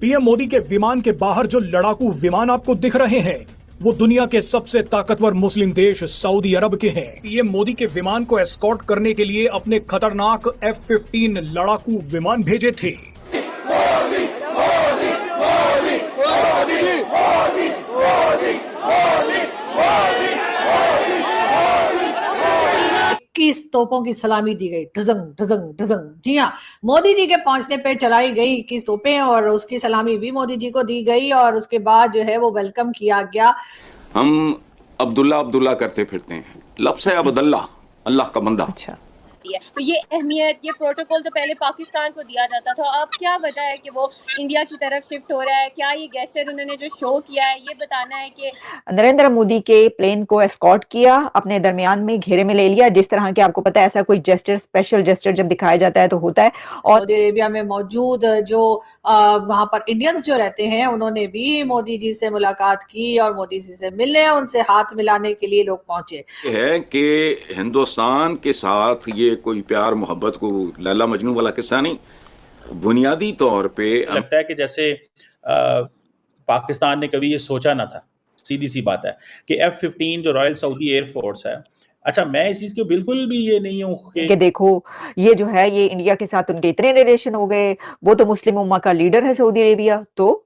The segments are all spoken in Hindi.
पीएम मोदी के विमान के बाहर जो लड़ाकू विमान आपको दिख रहे हैं वो दुनिया के सबसे ताकतवर मुस्लिम देश सऊदी अरब के हैं। पीएम मोदी के विमान को एस्कॉर्ट करने के लिए अपने खतरनाक F-15 लड़ाकू विमान भेजे थे। मोदी, मोदी, मोदी, मोदी, मोदी, मोदी, मोदी, मोदी, 21 तोपों की सलामी दी गई, ढजंग ढजंग ढजंग। जी हाँ, मोदी जी के पहुंचने पे चलाई गई 21 तोपें और उसकी सलामी भी मोदी जी को दी गई और उसके बाद जो है वो वेलकम किया गया। हम अब्दुल्ला अब्दुल्ला करते फिरते हैं, लब से अब्दुल्ला, अल्लाह का बंदा। अच्छा, तो ये अहमियत, ये प्रोटोकॉल तो पहले पाकिस्तान को दिया जाता था। अब क्या वजह है कि वो इंडिया की तरफ शिफ्ट हो रहा है? क्या ये गेस्चर उन्होंने जो शो किया है ये बताना है कि नरेंद्र मोदी के प्लेन को एस्कॉर्ट किया, अपने दरमियान में घेरे में ले लिया। जिस तरह के आपको पता है ऐसा कोई जेस्चर, स्पेशल जेस्चर जब दिखाया जाता है तो होता है। और सऊदी अरेबिया में मौजूद जो वहां पर इंडियंस जो रहते हैं उन्होंने भी मोदी जी से मुलाकात की और मोदी जी से मिलने, उनसे हाथ मिलाने के लिए लोग पहुंचे। है कि हिंदुस्तान के साथ ये कोई प्यार मोहब्बत को लैला मजनू वाला किस्सा नहीं, बुनियादी तौर पे लगता है कि जैसे पाकिस्तान ने कभी ये सोचा ना था। सीधी सी बात है कि F-15 जो रॉयल सऊदी एयरफोर्स है, अच्छा मैं इस चीज के बिल्कुल भी ये नहीं हूँ कि देखो ये जो है ये इंडिया के साथ उनके इतने रिलेशन हो गए, वो तो मुस्लिम उम्मा का लीडर है सऊदी अरेबिया। तो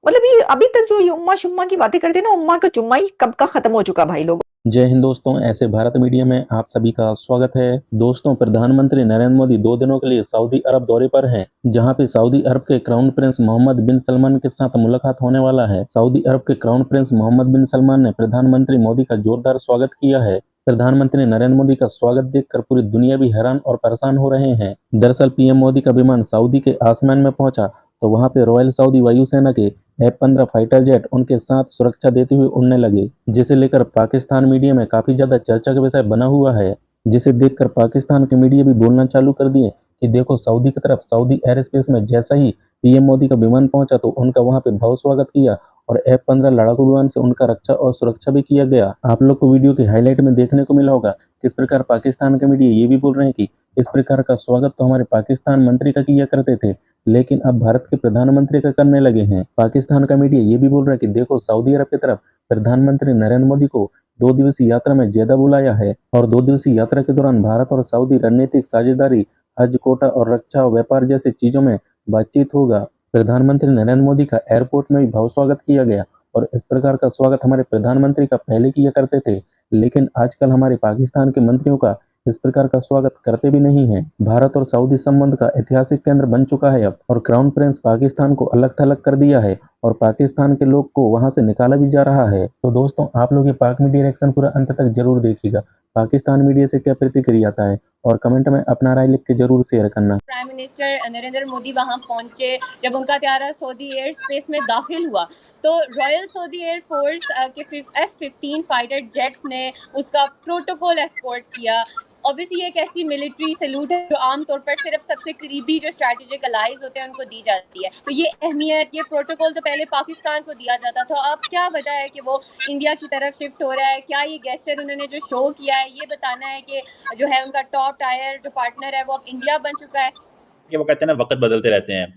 मतलब ये अभी तक जो ये उम्मा शुम्मा की बातें करते हैं ना, उम्मा का चुम्मा ही कब का खत्म हो चुका भाई लोग। जय हिंद दोस्तों, ऐसे भारत मीडिया में आप सभी का स्वागत है। दोस्तों, प्रधानमंत्री नरेंद्र मोदी 2 दिनों के लिए सऊदी अरब दौरे पर हैं, जहां पे सऊदी अरब के crown Prince Mohammad bin Salman के साथ मुलाकात होने वाला है। सऊदी अरब के crown Prince Mohammad bin Salman ने प्रधानमंत्री मोदी का जोरदार स्वागत किया है। प्रधानमंत्री नरेंद्र मोदी का स्वागत देखकर पूरी दुनिया भी हैरान और परेशान हो रहे हैं। दरअसल पीएम मोदी का विमान सऊदी के आसमान में पहुंचा तो वहां पे रॉयल सऊदी वायुसेना के F-15 फाइटर जेट उनके साथ सुरक्षा देते हुए उड़ने लगे, जिसे लेकर पाकिस्तान मीडिया में काफी ज्यादा चर्चा का विषय बना हुआ है। जिसे देखकर पाकिस्तान के मीडिया भी बोलना चालू कर दिए कि देखो सऊदी की तरफ सऊदी एयर स्पेस में जैसा ही पीएम मोदी का विमान पहुंचा तो उनका वहां पे भव्य स्वागत किया और F-15 लड़ाकू विमान से उनका रक्षा और सुरक्षा भी किया गया। आप लोग को वीडियो के हाईलाइट में देखने को मिला होगा किस प्रकार पाकिस्तान के मीडिया ये भी बोल रहे हैं कि इस प्रकार का स्वागत तो हमारे पाकिस्तान मंत्री का किया करते थे, लेकिन अब भारत के प्रधानमंत्री का करने लगे हैं। पाकिस्तान का मीडिया ये भी बोल रहा है कि देखो सऊदी अरब की तरफ प्रधानमंत्री नरेंद्र मोदी को 2 दिवसीय यात्रा में जेदा बुलाया है और 2 दिवसीय यात्रा के दौरान भारत और सऊदी रणनीतिक साझेदारी, हज कोटा और रक्षा और व्यापार जैसी चीजों में बातचीत होगा। प्रधानमंत्री नरेंद्र मोदी का एयरपोर्ट में भी भव्य स्वागत किया गया और इस प्रकार का स्वागत हमारे प्रधानमंत्री का पहले किया करते थे, लेकिन आजकल हमारे पाकिस्तान के मंत्रियों का इस प्रकार का स्वागत करते भी नहीं है। भारत और सऊदी संबंध का ऐतिहासिक केंद्र बन चुका है अब, और क्राउन प्रिंस पाकिस्तान को अलग थलग कर दिया है और पाकिस्तान के लोग को वहां से निकाला भी जा रहा है। तो दोस्तों, आप लोग ये पाक मीडिया रिएक्शन पूरा अंत तक जरूर देखिएगा। पाकिस्तान मीडिया से क्या प्रतिक्रिया आता है और कमेंट में अपना राय लिख के जरूर शेयर करना। प्राइम मिनिस्टर नरेंद्र मोदी वहां पहुंचे, जब उनका त्यारा सऊदी एयर स्पेस में दाखिल हुआ तो रॉयल सऊदी एयर फोर्स के F-15 फाइटर जेट्स ने उसका प्रोटोकॉल एस्कॉर्ट किया। ऑब्वियसली ये एक ऐसी मिलिट्री सैल्यूट है जो आमतौर पर सिर्फ सबसे करीबी जो स्ट्रैटेजिक अलाइज होते हैं उनको दी जाती है। तो ये अहमियत, ये प्रोटोकॉल तो पहले पाकिस्तान को दिया जाता था। अब क्या वजह है कि वो इंडिया की तरफ शिफ्ट हो रहा है? क्या ये गेस्चर उन्होंने जो शो किया है ये बताना है कि जो है उनका टॉप टायर जो पार्टनर है वो अब इंडिया बन चुका है? कि वो कहते हैं ना वक्त बदलते रहते हैं।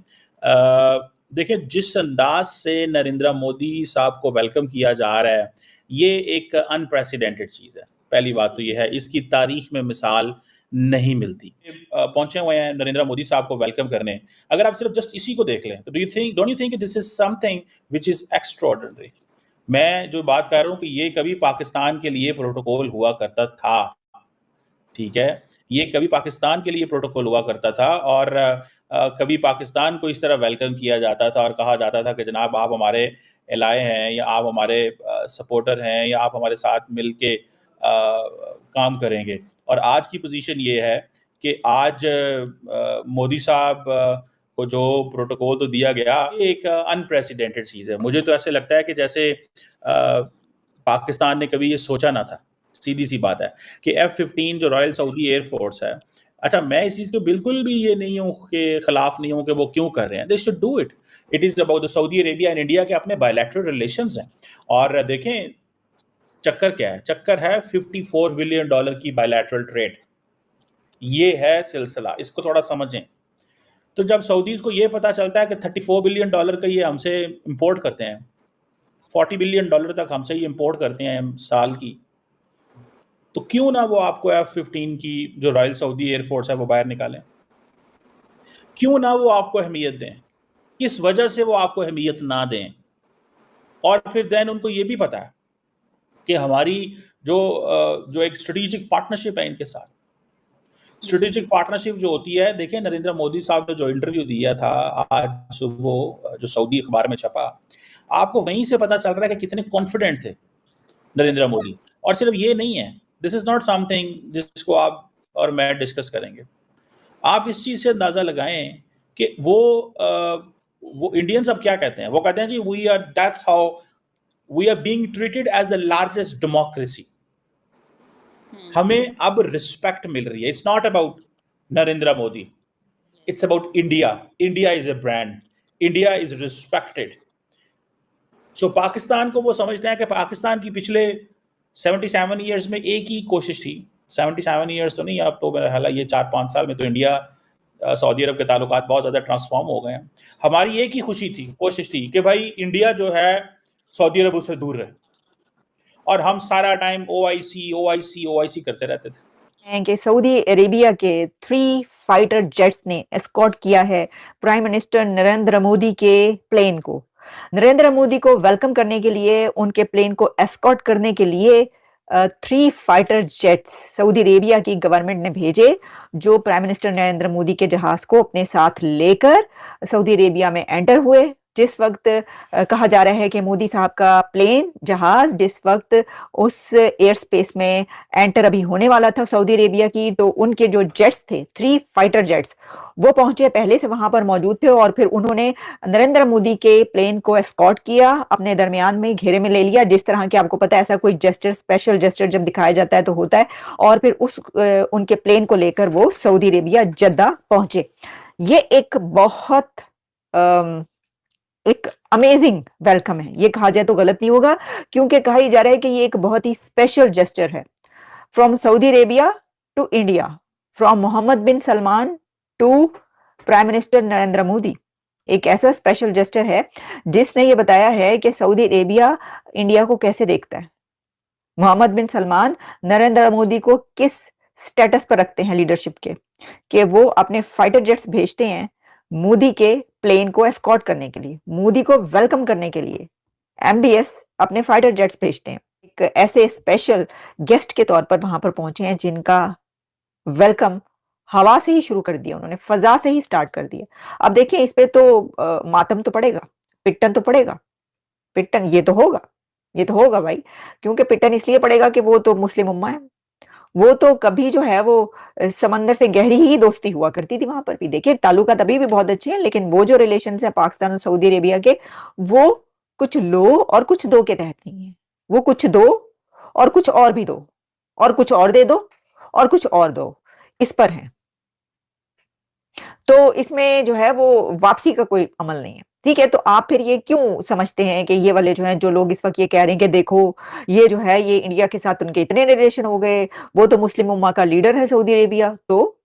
देखिए जिस अंदाज से नरेंद्र मोदी साहब को वेलकम किया जा रहा है ये एक अनप्रेसिडेंटेड चीज़ है। पहली बात तो ये है, इसकी तारीख में मिसाल नहीं मिलती। पहुंचे हुए हैं नरेंद्र मोदी साहब को वेलकम करने। अगर आप सिर्फ जस्ट इसी को देख लें तो don't you think this is something which is extraordinary. मैं जो बात कर रहा हूँ कि ये कभी पाकिस्तान के लिए प्रोटोकॉल हुआ करता था, ठीक है, ये कभी पाकिस्तान के लिए प्रोटोकॉल हुआ करता था और कभी पाकिस्तान को इस तरह वेलकम किया जाता था और कहा जाता था कि जनाब आप हमारे एलाए हैं या आप हमारे सपोर्टर हैं या आप हमारे साथ मिल के काम करेंगे। और आज की पोजीशन ये है कि आज मोदी साहब को जो प्रोटोकॉल तो दिया गया ये एक अनप्रेसिडेंटेड चीज़ है। मुझे तो ऐसे लगता है कि जैसे पाकिस्तान ने कभी ये सोचा ना था। सीधी सी बात है कि F-15 जो रॉयल सऊदी एयरफोर्स है, अच्छा मैं इस चीज़ के बिल्कुल भी ये नहीं हूँ कि खिलाफ नहीं हूँ कि वो क्यों कर रहे हैं। They should do it. It is about the Saudi Arabia and India के अपने बायलैटरल रिलेशंस हैं। और देखें चक्कर क्या है, चक्कर है $54 बिलियन की बायलैटरल ट्रेड। ये है सिलसिला, इसको थोड़ा समझें। तो जब सऊदीज को ये पता चलता है कि $34 बिलियन का ये हमसे इंपोर्ट करते हैं, $40 बिलियन तक हमसे ये इंपोर्ट करते हैं साल की, तो क्यों ना वो आपको F-15 की जो रॉयल सऊदी एयरफोर्स है वो बाहर निकालें, क्यों ना वो आपको अहमियत दें, किस वजह से वो आपको अहमियत ना दें। और फिर देन उनको ये भी पता है कि हमारी जो एक स्ट्रेटेजिक पार्टनरशिप है इनके साथ, स्ट्रेटेजिक पार्टनरशिप जो होती है, देखिए नरेंद्र मोदी साहब ने जो इंटरव्यू दिया था आज सुबह जो सऊदी अखबार में छपा, आपको वहीं से पता चल रहा है कि कितने कॉन्फिडेंट थे नरेंद्र मोदी। और सिर्फ ये नहीं है, दिस इज नॉट समथिंग जिसको आप और मैं डिस्कस करेंगे, आप इस चीज से अंदाजा लगाएं कि वो इंडियंस अब क्या कहते हैं, वो कहते हैं जी that's how we are being treated as the largest democracy. हमें अब रिस्पेक्ट मिल रही है। It's not about Narendra Modi, it's about India. India is a brand, India is respected. So Pakistan को वो समझते हैं कि पाकिस्तान की पिछले 77 ईयर्स में एक ही कोशिश थी, 77 ईयर्स तो नहीं, अब तो हालांकि ये 4-5 साल में तो इंडिया सऊदी अरब के ताल्लुकात बहुत ज़्यादा ट्रांसफॉर्म हो गए हैं। हमारी एक ही कोशिश थी कि भाई इंडिया जो है सऊदी अरब उससे दूर रहे, और हम सारा टाइम OIC करते रहते थे। कि सऊदी अरेबिया के 3 फाइटर जेट्स ने एस्कॉर्ट किया है प्राइम मिनिस्टर नरेंद्र मोदी के प्लेन को। नरेंद्र मोदी को वेलकम करने के लिए, उनके प्लेन को एस्कॉर्ट करने के लिए 3 फाइटर जेट्स सऊदी अरेबिया की गवर्नमेंट ने भेजे, जो प्राइम मिनिस्टर नरेंद्र मोदी के जहाज को अपने साथ लेकर सऊदी अरेबिया में एंटर हुए। जिस वक्त कहा जा रहा है कि मोदी साहब का प्लेन जहाज जिस वक्त उस एयर स्पेस में एंटर अभी होने वाला था सऊदी अरेबिया की, तो उनके जो जेट्स थे 3 फाइटर जेट्स वो पहुंचे, पहले से वहां पर मौजूद थे, और फिर उन्होंने नरेंद्र मोदी के प्लेन को एस्कॉर्ट किया, अपने दरमियान में घेरे में ले लिया। जिस तरह के आपको पता है, ऐसा कोई जेस्चर, स्पेशल जेस्चर जब दिखाया जाता है तो होता है, और फिर उनके प्लेन को लेकर वो सऊदी अरेबिया जद्दा पहुंचे। ये एक बहुत एक अमेजिंग वेलकम है, ये कहा जाए तो गलत नहीं होगा, क्योंकि कहा ही जा रहा है कि ये एक बहुत ही स्पेशल जेस्चर है from Saudi Arabia to India, from Mohammed bin Salman to prime minister Narendra Modi. एक ऐसा स्पेशल जेस्चर है जिसने ये बताया है कि सऊदी अरेबिया इंडिया को कैसे देखता है, मोहम्मद बिन सलमान नरेंद्र मोदी को किस स्टेटस पर रखते हैं लीडरशिप के, कि वो अपने फाइटर जेट्स भेजते हैं मोदी के प्लेन को एस्कॉर्ट करने के लिए, मोदी को वेलकम करने के लिए MBS अपने फाइटर जेट्स भेजते हैं। एक ऐसे स्पेशल गेस्ट के तौर पर वहां पर पहुंचे हैं जिनका वेलकम हवा से ही शुरू कर दिया उन्होंने, फजा से ही स्टार्ट कर दिया। अब देखिए इस पे तो मातम तो पड़ेगा, पिट्टन तो पड़ेगा, पिट्टन ये तो होगा भाई, क्योंकि पिट्टन इसलिए पड़ेगा कि वो तो मुस्लिम उम्मा है, वो तो कभी जो है वो समंदर से गहरी ही दोस्ती हुआ करती थी वहां पर भी। देखिए ताल्लुकात अभी भी बहुत अच्छे हैं, लेकिन वो जो रिलेशन है पाकिस्तान और सऊदी अरेबिया के, वो कुछ लो और कुछ दो के तहत नहीं है, वो कुछ दो और कुछ और भी दो, और कुछ और दे दो और कुछ और दो, इस पर है। तो इसमें जो है वो वापसी का कोई अमल नहीं है, ठीक है। तो आप फिर ये क्यों समझते हैं कि ये वाले जो हैं, जो लोग इस वक्त ये कह रहे हैं कि देखो ये जो है ये इंडिया के साथ उनके इतने रिलेशन हो गए, वो तो मुस्लिम उम्मा का लीडर है सऊदी अरेबिया, तो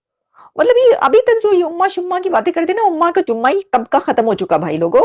मतलब ये अभी तक जो ये उम्मा शुम्मा की बातें करते हैं ना, उम्मा का जुम्मा ही कब का खत्म हो चुका भाई लोगों।